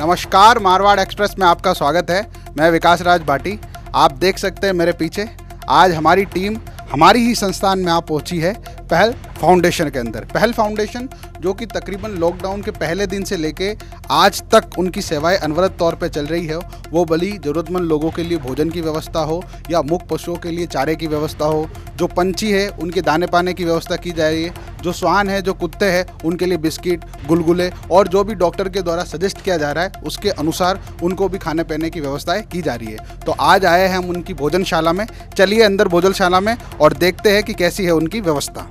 नमस्कार, मारवाड़ एक्सप्रेस में आपका स्वागत है। मैं विकास राज भाटी। आप देख सकते हैं मेरे पीछे, आज हमारी टीम हमारी ही संस्थान में पहुंची है पहल फाउंडेशन के अंदर। पहल फाउंडेशन जो कि तकरीबन लॉकडाउन के पहले दिन से लेके आज तक उनकी सेवाएं अनवरत तौर पे चल रही है। वो भली ज़रूरतमंद लोगों के लिए भोजन की व्यवस्था हो या मूक पशुओं के लिए चारे की व्यवस्था हो, जो पंछी है उनके दाने पाने की व्यवस्था की जा रही है, जो श्वान है, जो कुत्ते हैं उनके लिए बिस्किट, गुलगुले और जो भी डॉक्टर के द्वारा सजेस्ट किया जा रहा है उसके अनुसार उनको भी खाने पीने की व्यवस्थाएँ की जा रही है। तो आज आए हैं हम उनकी भोजनशाला में। चलिए अंदर भोजनशाला में और देखते हैं कि कैसी है उनकी व्यवस्था।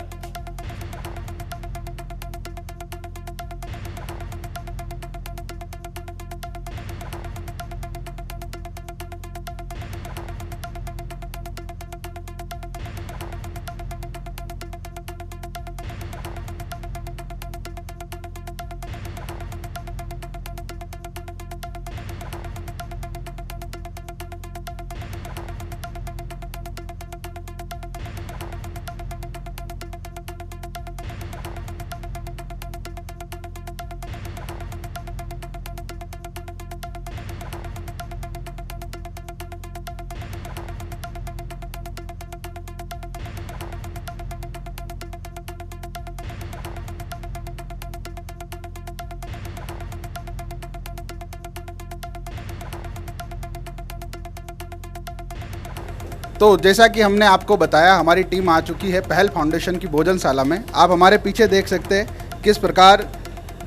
तो जैसा कि हमने आपको बताया, हमारी टीम आ चुकी है पहल फाउंडेशन की भोजनशाला में। आप हमारे पीछे देख सकते हैं किस प्रकार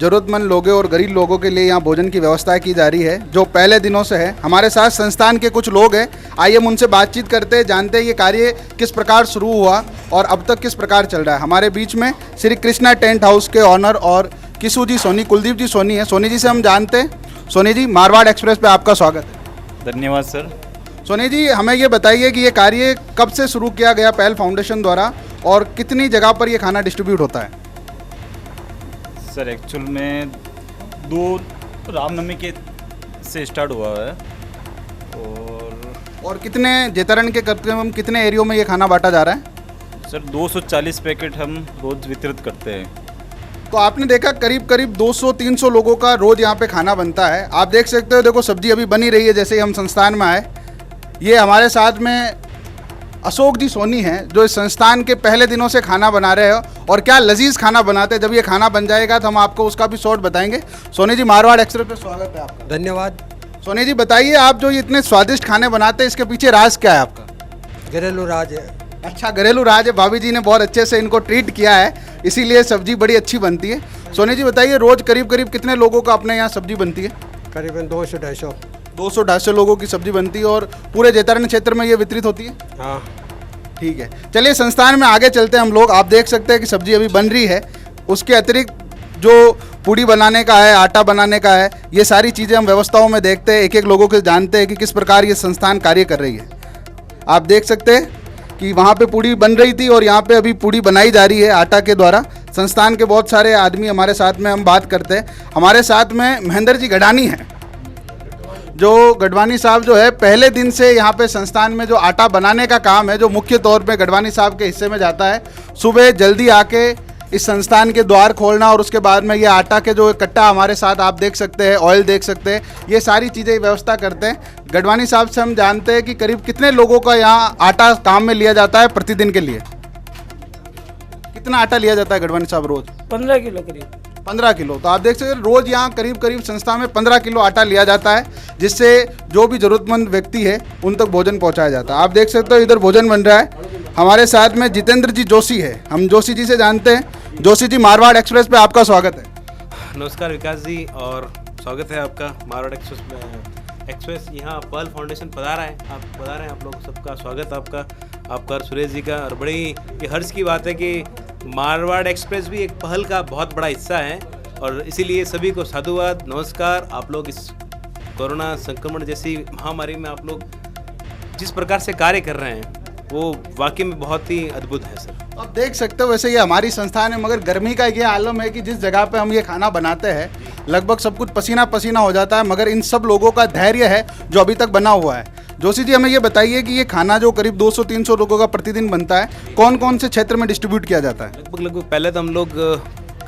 ज़रूरतमंद लोगों और गरीब लोगों के लिए यहाँ भोजन की व्यवस्था की जा रही है, जो पहले दिनों से है। हमारे साथ संस्थान के कुछ लोग हैं, आइए हम उनसे बातचीत करते हैं, जानते हैं ये कार्य किस प्रकार शुरू हुआ और अब तक किस प्रकार चल रहा है। हमारे बीच में श्री कृष्णा टेंट हाउस के ऑनर और किशु जी सोनी, कुलदीप जी सोनी है। सोनी जी से हम जानते हैं। सोनी जी, मारवाड़ एक्सप्रेस पे आपका स्वागत है। धन्यवाद सर। सोनी जी, हमें ये बताइए कि ये कार्य कब से शुरू किया गया पहल फाउंडेशन द्वारा और कितनी जगह पर ये खाना डिस्ट्रीब्यूट होता है? सर एक्चुअल में 2 रामनवमी के से स्टार्ट हुआ है और कितने जैतरण के करीब कितने एरियो में ये खाना बांटा जा रहा है? सर 240 पैकेट हम रोज़ वितरित करते हैं। तो आपने देखा करीब करीब 200-300 लोगों का रोज़ यहाँ पे खाना बनता है। आप देख सकते हो, देखो सब्जी अभी बनी रही है जैसे ही हम संस्थान में आए। ये हमारे साथ में अशोक जी सोनी हैं जो इस संस्थान के पहले दिनों से खाना बना रहे हो और क्या लजीज खाना बनाते हैं। जब ये खाना बन जाएगा तो हम आपको उसका भी शॉर्ट बताएंगे। सोनी जी, मारवाड़ एक्सप्रेस पे स्वागत है आपका। धन्यवाद। सोनी जी बताइए, आप जो ये इतने स्वादिष्ट खाने बनाते हैं इसके पीछे राज क्या है आपका? घरेलू राज है। अच्छा, घरेलू राज है। भाभी जी ने बहुत अच्छे से इनको ट्रीट किया है, इसीलिए सब्जी बड़ी अच्छी बनती है। सोनी जी बताइए, रोज़ करीब करीब कितने लोगों का अपने यहाँ सब्जी बनती है? करीबन 200-250 लोगों की सब्जी बनती है और पूरे जैतरण क्षेत्र में ये वितरित होती है? हाँ ठीक है, चलिए संस्थान में आगे चलते हैं हम लोग। आप देख सकते हैं कि सब्जी अभी बन रही है, उसके अतिरिक्त जो पूड़ी बनाने का है, आटा बनाने का है, ये सारी चीज़ें हम व्यवस्थाओं में देखते हैं, एक एक लोगों के जानते हैं कि किस प्रकार ये संस्थान कार्य कर रही है। आप देख सकते हैं कि वहाँ पे पूड़ी बन रही थी और यहाँ पे अभी पूड़ी बनाई जा रही है आटा के द्वारा। संस्थान के बहुत सारे आदमी हमारे साथ में हम बात करते हैं। हमारे साथ में महेंद्र जी गढ़ानी हैं, जो गढ़वानी साहब जो है पहले दिन से यहाँ पे संस्थान में जो आटा बनाने का काम है, जो मुख्य तौर पे गढ़वानी साहब के हिस्से में जाता है। सुबह जल्दी आके इस संस्थान के द्वार खोलना और उसके बाद में ये आटा के जो कट्टा हमारे साथ आप देख सकते हैं, ऑयल देख सकते हैं, ये सारी चीज़ें व्यवस्था करते हैं। गढ़वानी साहब से हम जानते हैं कि करीब कितने लोगों का यहाँ आटा काम में लिया जाता है प्रतिदिन के लिए? कितना आटा लिया जाता है गढ़वानी साहब रोज़? 15 किलो करीब। 15 किलो। तो आप देख सकते हैं रोज़ यहाँ करीब करीब संस्था में 15 किलो आटा लिया जाता है, जिससे जो भी ज़रूरतमंद व्यक्ति है उन तक भोजन पहुँचाया जाता है। आप देख सकते हो इधर भोजन बन रहा है। हमारे साथ में जितेंद्र जी जोशी है, हम जोशी जी से जानते हैं। जोशी जी, मारवाड़ एक्सप्रेस पे आपका स्वागत है। नमस्कार विकास जी, और स्वागत है आपका मारवाड़ एक्सप्रेस में। एक्सप्रेस यहाँ पहल फाउंडेशन पधारा है, आप लोग सबका स्वागत आपका और सुरेश जी का। और बड़ी ये हर्ष की बात है कि मारवाड़ एक्सप्रेस भी एक पहल का बहुत बड़ा हिस्सा है और इसीलिए सभी को साधुवाद, नमस्कार। आप लोग इस कोरोना संक्रमण जैसी महामारी में आप लोग जिस प्रकार से कार्य कर रहे हैं वो वाकई में बहुत ही अद्भुत है सर। आप देख सकते हो, वैसे ये हमारी संस्थान है, मगर गर्मी का ये आलम है कि जिस जगह पे हम ये खाना बनाते हैं लगभग सब कुछ पसीना पसीना हो जाता है, मगर इन सब लोगों का धैर्य है जो अभी तक बना हुआ है। जोशी जी, हमें ये बताइए कि ये खाना जो करीब 200-300 लोगों का प्रतिदिन बनता है, कौन कौन से क्षेत्र में डिस्ट्रीब्यूट किया जाता है? लगभग पहले तो हम लोग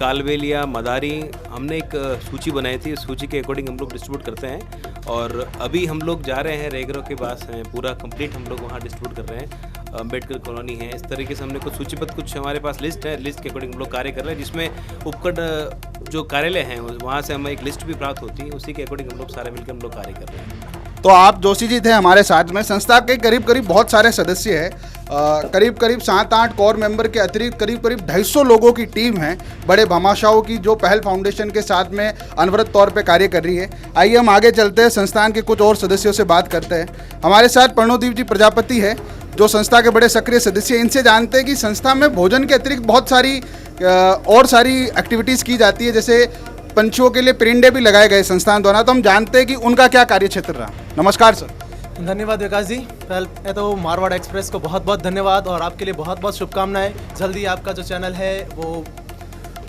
कालबेलिया, मदारी, हमने एक सूची बनाई थी। उस सूची के अकॉर्डिंग हम लोग डिस्ट्रीब्यूट करते हैं और अभी हम लोग जा रहे हैं रेगरों के पास हैं, पूरा कंप्लीट हम लोग वहाँ डिस्ट्रीब्यूट कर रहे हैं। अम्बेडकर कॉलोनी है, इस तरीके से हमने कुछ सूचीबद्ध, कुछ हमारे पास लिस्ट है, लिस्ट के अकॉर्डिंग हम लोग कार्य कर रहे हैं, जिसमें उपखंड जो कार्यालय हैं वहाँ से हमें एक लिस्ट भी प्राप्त होती है, उसी के अकॉर्डिंग हम लोग सारे मिलकर हम लोग कार्य कर रहे हैं। तो आप जोशी जी थे हमारे साथ में। संस्था के करीब करीब बहुत सारे सदस्य हैं, करीब करीब 7-8 कोर मेंबर के अतिरिक्त करीब करीब 250 लोगों की टीम है, बड़े भामाशाहों की, जो पहल फाउंडेशन के साथ में अनवरत तौर पे कार्य कर रही है। आइए हम आगे चलते हैं, संस्थान के कुछ और सदस्यों से बात करते हैं। हमारे साथ प्रणोदीप जी प्रजापति है, जो संस्था के बड़े सक्रिय सदस्य हैं। इनसे जानते हैं कि संस्था में भोजन के अतिरिक्त बहुत सारी और सारी एक्टिविटीज़ की जाती है, जैसे पंछियों के लिए परिंदे भी लगाए गए संस्थान द्वारा। तो हम जानते हैं कि उनका क्या कार्य क्षेत्र रहा। नमस्कार सर। धन्यवाद विकास जी। पहले तो मारवाड़ एक्सप्रेस को बहुत बहुत धन्यवाद और आपके लिए बहुत बहुत शुभकामनाएं। जल्दी आपका जो चैनल है वो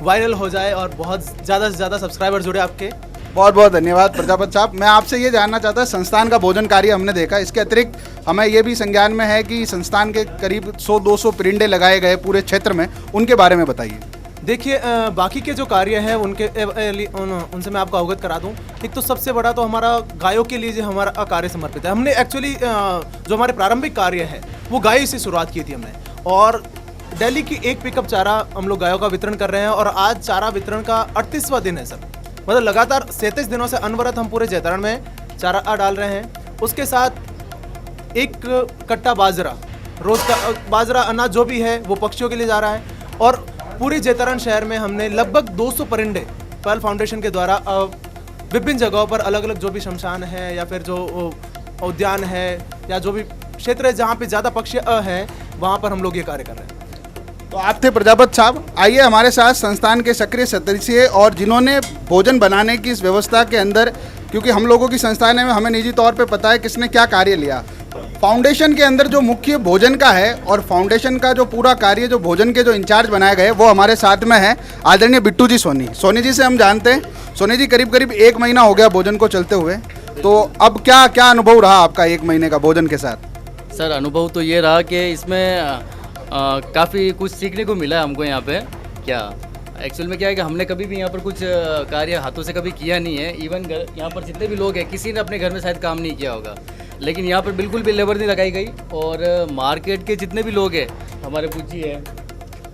वायरल हो जाए और बहुत ज़्यादा से ज़्यादा सब्सक्राइबर जुड़े आपके। बहुत बहुत धन्यवाद प्रजापति साहब। मैं आपसे ये जानना चाहता हूँ, संस्थान का भोजन कार्य हमने देखा, इसके अतिरिक्त हमें ये भी संज्ञान में है कि संस्थान के करीब 100-200 परिंदे लगाए गए पूरे क्षेत्र में, उनके बारे में बताइए। देखिए, बाकी के जो कार्य हैं उनसे मैं आपको अवगत करा दूं। एक तो सबसे बड़ा तो हमारा गायों के लिए जो हमारा कार्य समर्पित है। हमने एक्चुअली जो हमारे प्रारंभिक कार्य है वो गाय से शुरुआत की थी हमने, और दिल्ली की एक पिकअप चारा हम लोग गायों का वितरण कर रहे हैं और आज चारा वितरण का 38वां दिन है सर। मतलब लगातार 37 दिनों से अनवरत हम पूरे जैतरण में चारा डाल रहे हैं। उसके साथ एक कट्टा बाजरा, रोज का बाजरा अनाज जो भी है वो पक्षियों के लिए जा रहा है। और पूरे जैतरण शहर में हमने लगभग 200 परिंदे पहल फाउंडेशन के द्वारा विभिन्न जगहों पर अलग अलग जो भी शमशान है या फिर जो उद्यान है या जो भी क्षेत्र है जहाँ पे ज़्यादा पक्षी हैं, वहाँ पर हम लोग ये कार्य कर रहे हैं। तो आप थे प्रजापति साहब। आइए हमारे साथ संस्थान के सक्रिय सदस्य और जिन्होंने भोजन बनाने की इस व्यवस्था के अंदर, क्योंकि हम लोगों की संस्थान में हमें निजी तौर पे पता है किसने क्या कार्य लिया। फाउंडेशन के अंदर जो मुख्य भोजन का है और फाउंडेशन का जो पूरा कार्य, जो भोजन के जो इंचार्ज बनाए गए, वो हमारे साथ में है आदरणीय बिट्टू जी सोनी। सोनी जी से हम जानते हैं, सोनी जी करीब करीब 1 महीना हो गया भोजन को चलते हुए, तो अब क्या क्या अनुभव रहा आपका 1 महीने का भोजन के साथ? सर अनुभव तो ये रहा कि इसमें काफ़ी कुछ सीखने को मिला है हमको यहाँ पे। क्या एक्चुअल में क्या है कि हमने कभी भी यहाँ पर कुछ कार्य हाथों से कभी किया नहीं है। इवन यहाँ पर जितने भी लोग हैं, किसी ने अपने घर में शायद काम नहीं किया होगा, लेकिन यहाँ पर बिल्कुल भी लेबर नहीं लगाई गई। और मार्केट के जितने भी लोग हैं, हमारे बुज्जी है,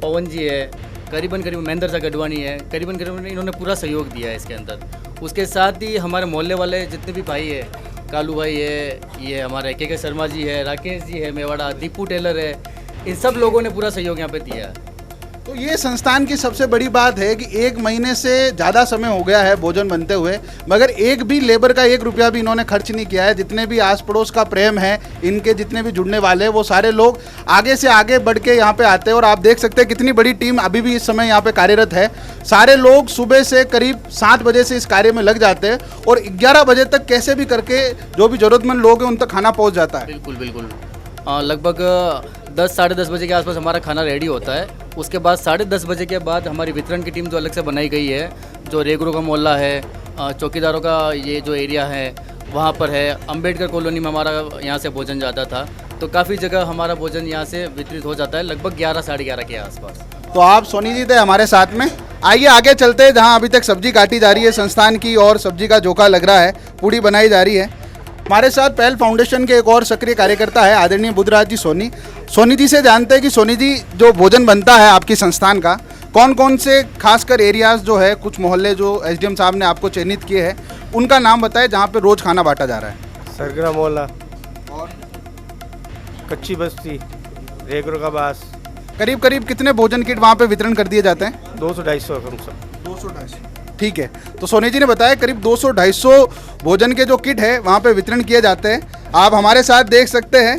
पवन जी है, करीबन महेंद्र सा गडवानी है, करीबन इन्होंने पूरा सहयोग दिया है इसके अंदर। उसके साथ ही हमारे मोहल्ले वाले जितने भी भाई है, कालू भाई है, ये हमारे के शर्मा जी है, राकेश जी है मेवाड़ा, दीपू टेलर है, इन सब लोगों ने पूरा सहयोग यहाँ पे दिया है। तो ये संस्थान की सबसे बड़ी बात है कि 1 महीने से ज़्यादा समय हो गया है भोजन बनते हुए, मगर एक भी लेबर का 1 रुपया भी इन्होंने खर्च नहीं किया है। जितने भी आस पड़ोस का प्रेम है, इनके जितने भी जुड़ने वाले हैं, वो सारे लोग आगे से आगे बढ़ के यहाँ पे आते हैं। और आप देख सकते हैं कितनी बड़ी टीम अभी भी इस समय यहाँ पे कार्यरत है। सारे लोग सुबह से करीब 7 बजे से इस कार्य में लग जाते हैं और 11 बजे तक कैसे भी करके जो भी ज़रूरतमंद लोग हैं उन तक खाना पहुँच जाता है। बिल्कुल लगभग 10 साढ़े 10 बजे के आसपास हमारा खाना रेडी होता है। उसके बाद 10:30 बजे के बाद हमारी वितरण की टीम जो अलग से बनाई गई है, जो रेगरों का मोहल्ला है, चौकीदारों का ये जो एरिया है वहाँ पर है, अम्बेडकर कॉलोनी में हमारा यहाँ से भोजन जाता था, तो काफ़ी जगह हमारा भोजन यहाँ से वितरित हो जाता है लगभग 11 साढ़े 11 के आसपास। तो आप सोनी जी थे हमारे साथ में। आइए आगे चलते हैं, जहाँ अभी तक सब्जी काटी जा रही है संस्थान की और सब्जी का जोखा लग रहा है, पूड़ी बनाई जा रही है। हमारे साथ पहल फाउंडेशन के एक और सक्रिय कार्यकर्ता है आदरणीय बुद्धराज जी सोनी। सोनी जी से जानते हैं कि सोनी जी, जो भोजन बनता है आपकी संस्थान का, कौन कौन से खासकर एरियाज जो है, कुछ मोहल्ले जो एसडीएम साहब ने आपको चयनित किए हैं, उनका नाम बताएं जहाँ पे रोज़ खाना बांटा जा रहा है। सरगरा मोहल्ला और कच्ची बस्ती, रेगरो का बास। करीब करीब कितने भोजन किट वहाँ पे वितरण कर दिए जाते हैं? 200-250 कम से 200-250। ठीक है, तो सोनी जी ने बताया करीब 200-250 भोजन के जो किट है वहाँ पे वितरण किए जाते हैं। आप हमारे साथ देख सकते हैं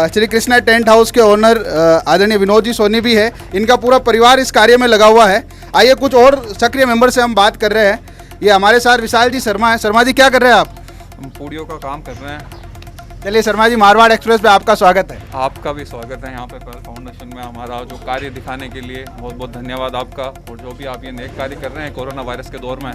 श्री कृष्णा टेंट हाउस के ओनर आदरणीय विनोद जी सोनी भी है, इनका पूरा परिवार इस कार्य में लगा हुआ है। आइए कुछ और सक्रिय मेंबर से हम बात कर रहे हैं। ये हमारे साथ विशाल जी शर्मा है। शर्मा जी क्या कर रहे हैं आप? हम पूड़ियों का काम कर रहे हैं। चलिए शर्मा जी, मारवाड़ एक्सप्रेस पे आपका स्वागत है। आपका भी स्वागत है यहाँ पे पहल फाउंडेशन में हमारा जो कार्य दिखाने के लिए बहुत बहुत धन्यवाद आपका। और जो भी आप ये नेक कार्य कर रहे हैं कोरोना वायरस के दौर में,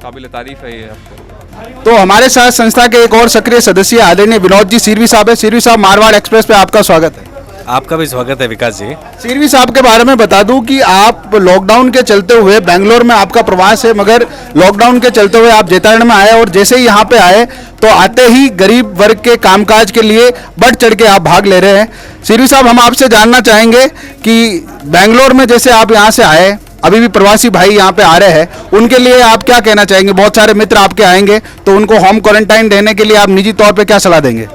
काबिल तारीफ है ये आपको। तो हमारे साथ संस्था के एक और सक्रिय सदस्य आदरणीय विनोद जी सिरवी साहब है। सिरवी साहब, मारवाड़ एक्सप्रेस पे आपका स्वागत है। आपका भी स्वागत है विकास जी। सिरवी साहब के बारे में बता दूं कि आप लॉकडाउन के चलते हुए बेंगलोर में आपका प्रवास है, मगर लॉकडाउन के चलते हुए आप जैतारण में आए और जैसे ही यहाँ पे आए तो आते ही गरीब वर्ग के कामकाज के लिए बढ़ चढ़ के आप भाग ले रहे हैं। सिरवी साहब, हम आपसे जानना चाहेंगे कि बेंगलोर में जैसे आप यहाँ से आए, अभी भी प्रवासी भाई यहाँ पे आ रहे हैं, उनके लिए आप क्या कहना चाहेंगे? बहुत सारे मित्र आपके आएंगे तो उनको होम क्वारंटाइन रहने के लिए आप निजी तौर पे क्या सलाह देंगे?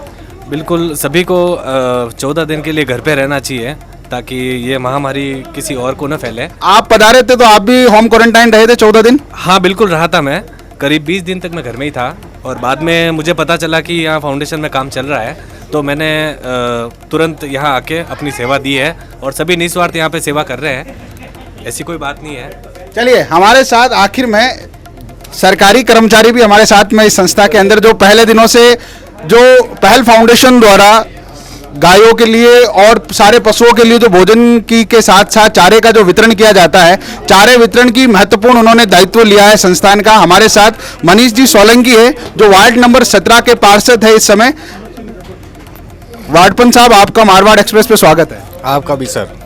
बिल्कुल, सभी को 14 दिन के लिए घर पे रहना चाहिए ताकि ये महामारी किसी और को न फैले। आप पधारे थे तो आप भी होम क्वारंटाइन रहे थे 14 दिन? हाँ बिल्कुल रहा था, मैं करीब 20 दिन तक मैं घर में ही था और बाद में मुझे पता चला कि यहाँ फाउंडेशन में काम चल रहा है तो मैंने तुरंत यहाँ आके अपनी सेवा दी है और सभी निस्वार्थ यहाँ पे सेवा कर रहे हैं, ऐसी कोई बात नहीं है। चलिए, हमारे साथ आखिर में सरकारी कर्मचारी भी हमारे साथ में इस संस्था के अंदर, जो पहले दिनों से जो पहल फाउंडेशन द्वारा गायों के लिए और सारे पशुओं के लिए जो भोजन की के साथ साथ चारे का जो वितरण किया जाता है, चारे वितरण की महत्वपूर्ण उन्होंने दायित्व लिया है संस्थान का। हमारे साथ मनीष जी सोलंकी है जो वार्ड नंबर 17 के पार्षद है इस समय। वार्डपन साहब, आपका मारवाड़ एक्सप्रेस पे स्वागत है। आपका भी सर।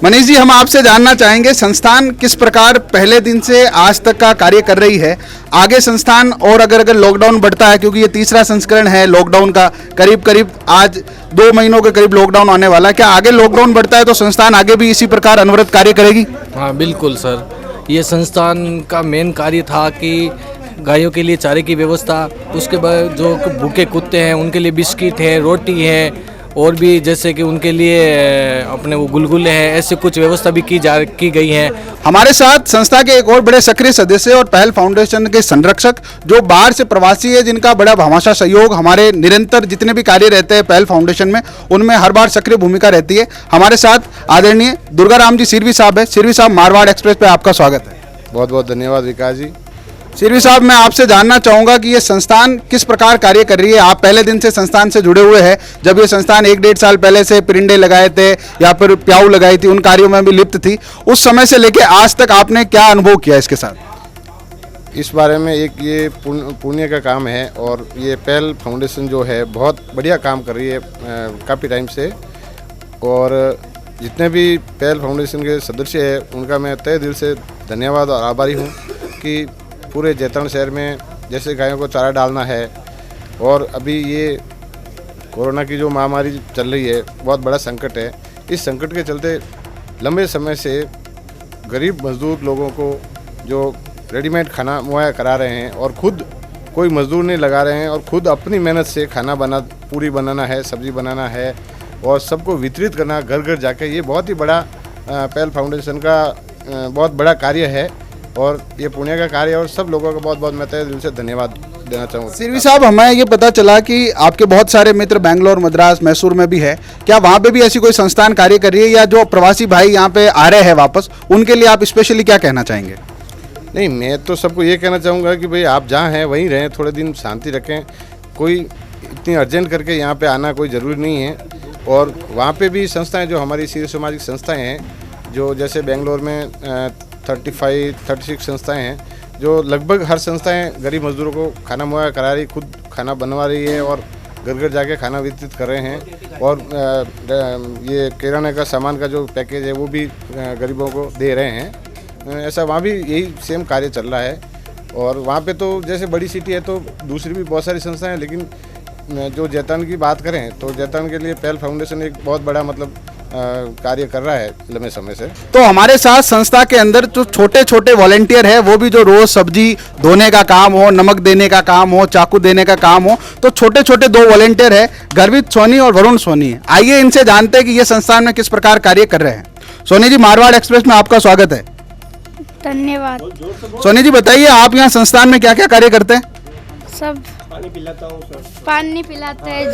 मनीष जी, हम आपसे जानना चाहेंगे संस्थान किस प्रकार पहले दिन से आज तक का कार्य कर रही है, आगे संस्थान और अगर लॉकडाउन बढ़ता है, क्योंकि ये तीसरा संस्करण है लॉकडाउन का, करीब आज 2 महीनों के करीब लॉकडाउन आने वाला है, क्या आगे लॉकडाउन बढ़ता है तो संस्थान आगे भी इसी प्रकार अनवरत कार्य करेगी? हाँ बिल्कुल सर, ये संस्थान का मेन कार्य था कि गायों के लिए चारे की व्यवस्था, उसके बाद जो भूखे कुत्ते हैं उनके लिए बिस्किट है, रोटी है और भी जैसे कि उनके लिए अपने वो गुलगुले हैं, ऐसे कुछ व्यवस्था भी की गई है। हमारे साथ संस्था के एक और बड़े सक्रिय सदस्य और पहल फाउंडेशन के संरक्षक जो बाहर से प्रवासी है, जिनका बड़ा भामाशाह सहयोग हमारे निरंतर जितने भी कार्य रहते हैं पहल फाउंडेशन में, उनमें हर बार सक्रिय भूमिका रहती है। हमारे साथ आदरणीय दुर्गाराम जी सिरवी साहब है। सिरवी साहब, मारवाड़ एक्सप्रेस पे आपका स्वागत है। बहुत बहुत धन्यवाद विकास जी। सिरवी साहब, मैं आपसे जानना चाहूँगा कि ये संस्थान किस प्रकार कार्य कर रही है। आप पहले दिन से संस्थान से जुड़े हुए हैं, जब ये संस्थान 1-1.5 साल पहले से परिंडे लगाए थे या फिर प्याऊ लगाई थी, उन कार्यों में भी लिप्त थी, उस समय से लेके आज तक आपने क्या अनुभव किया इसके साथ? इस बारे में एक ये पुण्य का काम है और ये पहल फाउंडेशन जो है बहुत बढ़िया काम कर रही है काफ़ी टाइम से, और जितने भी पहल फाउंडेशन के सदस्य हैं उनका मैं तहे दिल से धन्यवाद और आभारी हूँ कि पूरे जैतारण शहर में जैसे गायों को चारा डालना है, और अभी ये कोरोना की जो महामारी चल रही है बहुत बड़ा संकट है, इस संकट के चलते लंबे समय से गरीब मजदूर लोगों को जो रेडीमेड खाना मुहैया करा रहे हैं और खुद कोई मजदूर नहीं लगा रहे हैं और खुद अपनी मेहनत से खाना पूरी बनाना है, सब्जी बनाना है और सबको वितरित करना घर घर जाके, ये बहुत ही बड़ा पहल फाउंडेशन का बहुत बड़ा कार्य है और ये पुण्य का कार्य है और सब लोगों का बहुत बहुत मैं तहे दिल से धन्यवाद देना चाहूँगा। सिरवी साहब, हमें ये पता चला कि आपके बहुत सारे मित्र बेंगलोर, मद्रास, मैसूर में भी है, क्या वहाँ पे भी ऐसी कोई संस्थान कार्य कर रही है, या जो प्रवासी भाई यहाँ पे आ रहे हैं वापस, उनके लिए आप स्पेशली क्या कहना चाहेंगे? नहीं, मैं तो सबको ये कहना चाहूँगा कि भाई आप जहाँ हैं वहीं रहें, थोड़े दिन शांति रखें, कोई इतनी अर्जेंट करके यहाँ पे आना कोई ज़रूरी नहीं है। और वहाँ पे भी संस्थाएं जो हमारी सीरियस सामाजिक संस्थाएं हैं, जो जैसे बेंगलोर में 35-36 संस्थाएं हैं, जो लगभग हर संस्थाएं गरीब मजदूरों को खाना मुहैया करा रही, खुद खाना बनवा रही है और घर घर जाके खाना वितरित कर रहे हैं, और ये किराने का सामान का जो पैकेज है वो भी गरीबों को दे रहे हैं। ऐसा वहाँ भी यही सेम कार्य चल रहा है। और वहाँ पे तो जैसे बड़ी सिटी है तो दूसरी भी बहुत सारी संस्थाएं हैं, लेकिन जो जैतारण की बात करें तो जैतारण के लिए पहल फाउंडेशन एक बहुत बड़ा मतलब कार्य कर रहा है लंबे समय से। तो हमारे साथ संस्था के अंदर जो छोटे छोटे वॉलेंटियर है, वो भी जो रोज सब्जी धोने का काम हो, नमक देने का काम हो, चाकू देने का काम हो, तो छोटे छोटे 2 वॉलेंटियर है, गर्वित सोनी और वरुण सोनी। आइए इनसे जानते हैं कि ये संस्थान में किस प्रकार कार्य कर रहे हैं। सोनी जी, मारवाड़ एक्सप्रेस में आपका स्वागत है। धन्यवाद। सोनी जी, बताइए आप यहाँ संस्थान में क्या क्या कार्य करते हैं? सब पानी पिलाते हैं,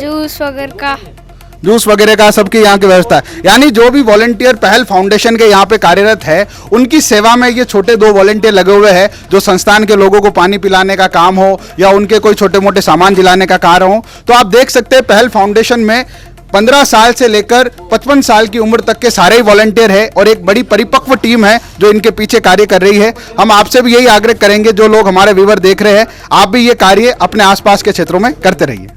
जूस वगैरह का सबकी यहाँ की व्यवस्था है। यानी जो भी वॉलेंटियर पहल फाउंडेशन के यहाँ पे कार्यरत है, उनकी सेवा में ये छोटे 2 वॉलेंटियर लगे हुए हैं, जो संस्थान के लोगों को पानी पिलाने का काम हो या उनके कोई छोटे मोटे सामान दिलाने का कार्य हो। तो आप देख सकते हैं पहल फाउंडेशन में 15 साल से लेकर 55 साल की उम्र तक के सारे ही वॉलेंटियर है और एक बड़ी परिपक्व टीम है जो इनके पीछे कार्य कर रही है। हम आपसे भी यही आग्रह करेंगे, जो लोग हमारे व्यूअर देख रहे हैं, आप भी ये कार्य अपने आसपास के क्षेत्रों में करते रहिए।